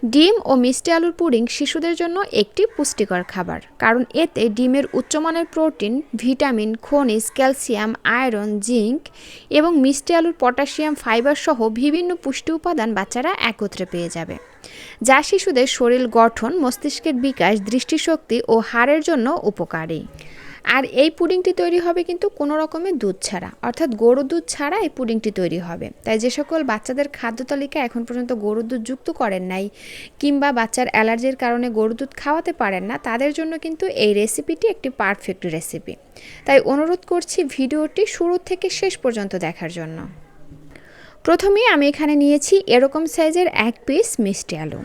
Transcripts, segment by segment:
ডিম ও মিষ্টি আলুর পুডিং শিশুদের জন্য একটি পুষ্টিকর খাবার, কারণ এতে ডিমের উচ্চমানের প্রোটিন, ভিটামিন, খনিজ, ক্যালসিয়াম, আয়রন, জিঙ্ক এবং মিষ্টি আলুর পটাশিয়াম, ফাইবার সহ বিভিন্ন পুষ্টি উপাদান বাচ্চারা একত্রে পেয়ে যাবে, যা শিশুদের শরীর গঠন, মস্তিষ্কের বিকাশ, দৃষ্টিশক্তি ও হাড়ের জন্য উপকারী। আর এই পুডিংটি তৈরি হবে কিন্তু কোনো রকমের দুধ ছাড়া, অর্থাৎ গরুর দুধ ছাড়া এই পুডিংটি তৈরি হবে। তাই যে সকল বাচ্চাদের খাদ্য তালিকা এখন পর্যন্ত গরুর দুধ যুক্ত করেন নাই, কিংবা বাচ্চার অ্যালার্জির কারণে গরুর দুধ খাওয়াতে পারেন না, তাদের জন্য কিন্তু এই রেসিপিটি একটি পারফেক্ট রেসিপি। তাই অনুরোধ করছি ভিডিওটি শুরু থেকে শেষ পর্যন্ত দেখার জন্য। প্রথমেই আমি এখানে নিয়েছি এরকম সাইজের 1 পিস মিষ্টি আলু।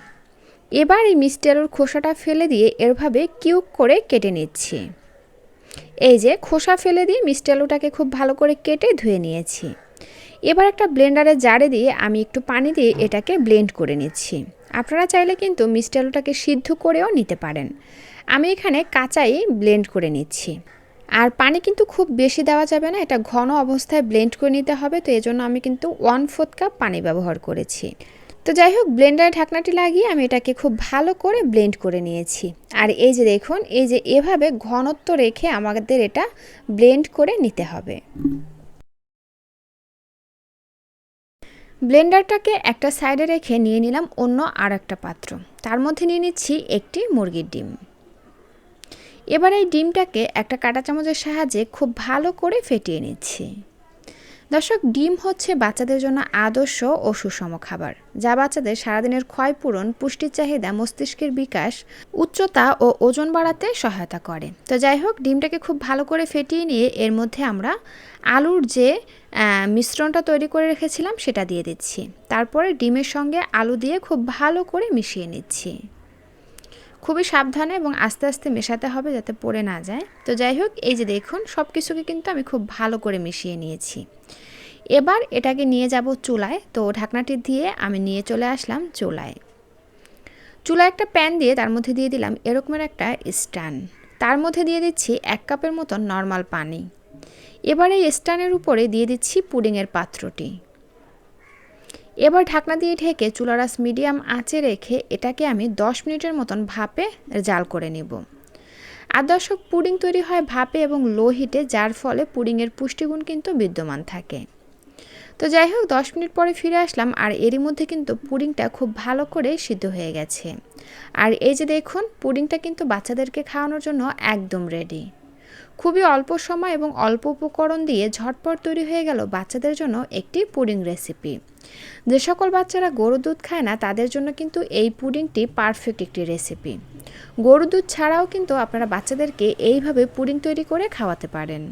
এবার এই মিষ্টি আলুর খোসাটা ফেলে দিয়ে এভাবে কিউব করে কেটে নিচ্ছি। এই যে খোসা ফেলে দিয়ে মিষ্টি আলুটাকে খুব ভালো করে কেটে ধুয়ে নিয়েছি। এবার একটা ব্লেন্ডারের জারে দিয়ে আমি একটু পানি দিয়ে এটাকে ব্লেন্ড করে নিচ্ছি। আপনারা চাইলে কিন্তু মিষ্টি আলুটাকে সিদ্ধ করেও নিতে পারেন। আমি এখানে কাঁচাই ব্লেন্ড করে নিচ্ছি। আর পানি কিন্তু খুব বেশি দেওয়া যাবে না, এটা ঘন অবস্থায় ব্লেন্ড করে নিতে হবে। তো এই জন্য আমি কিন্তু 1/4 কাপ পানি ব্যবহার করেছি। তো যাই হোক, ব্লেন্ডারে ঢাকনাটি লাগিয়ে আমি এটাকে খুব ভালো করে ব্লেন্ড করে নিয়েছি। আর এই যে দেখুন, এই যে এভাবে ঘনত্ব রেখে আমাদের এটা ব্লেন্ড করে নিতে হবে। ব্লেন্ডারটাকে একটা সাইডে রেখে নিয়ে নিলাম অন্য আর একটা পাত্র। তার মধ্যে নিয়ে নিচ্ছি একটি মুরগির ডিম। এবার এই ডিমটাকে একটা কাঁটা চামচের সাহায্যে খুব ভালো করে ফেটিয়ে নিচ্ছি। দর্শক, ডিম হচ্ছে বাচ্চাদের জন্য আদর্শ ও সুষম খাবার, যা বাচ্চাদের সারাদিনের ক্ষয়পূরণ, পুষ্টির চাহিদা, মস্তিষ্কের বিকাশ, উচ্চতা ও ওজন বাড়াতে সহায়তা করে। তো যাই হোক, ডিমটাকে খুব ভালো করে ফেটিয়ে নিয়ে এর মধ্যে আমরা আলুর যে মিশ্রণটা তৈরি করে রেখেছিলাম সেটা দিয়ে দিচ্ছি। তারপরে ডিমের সঙ্গে আলু দিয়ে খুব ভালো করে মিশিয়ে নিচ্ছি। খুবই সাবধানে এবং আস্তে আস্তে মেশাতে হবে যাতে পড়ে না যায়। তো যাই হোক, এই যে দেখুন, সব কিছুকে কিন্তু আমি খুব ভালো করে মিশিয়ে নিয়েছি। এবার এটাকে নিয়ে যাব চুলায়। তো ঢাকনাটি দিয়ে আমি নিয়ে চলে আসলাম চুলায়। চুলায় একটা প্যান দিয়ে তার মধ্যে দিয়ে দিলাম এরকমের একটা স্ট্যান্ড। তার মধ্যে দিয়ে দিচ্ছি 1 কাপের মতন নর্মাল পানি। এবার এই স্ট্যান্ডের উপরে দিয়ে দিচ্ছি পুডিংয়ের পাত্রটি। এবার ঢাকনা দিয়ে ঢেকে চুলার আঁচ মিডিয়াম আঁচে রেখে এটাকে আমি 10 মিনিটের মতন ভাপে জাল করে নেব। আর দর্শক, পুডিং তৈরি হয় ভাপে এবং লো হিটে, যার ফলে পুডিংয়ের পুষ্টিগুণ কিন্তু বিদ্যমান থাকে। তো যাই হোক, 10 মিনিট পরে ফিরে আসলাম। আর এরই মধ্যে কিন্তু পুডিংটা খুব ভালো করে সিদ্ধ হয়ে গেছে। আর এই যে দেখুন, পুডিংটা কিন্তু বাচ্চাদেরকে খাওয়ানোর জন্য একদম রেডি। খুবই অল্প সময় এবং অল্প উপকরণ দিয়ে ঝটপট তৈরি হয়ে গেল বাচ্চাদের জন্য একটি পুডিং রেসিপি। যে সকল বাচ্চারা গরুর দুধ খায় না, তাদের জন্য কিন্তু এই পুডিংটি পারফেক্ট একটি রেসিপি। গরুর দুধ ছাড়াও কিন্তু আপনারা বাচ্চাদেরকে এইভাবে পুডিং তৈরি করে খাওয়াতে পারেন।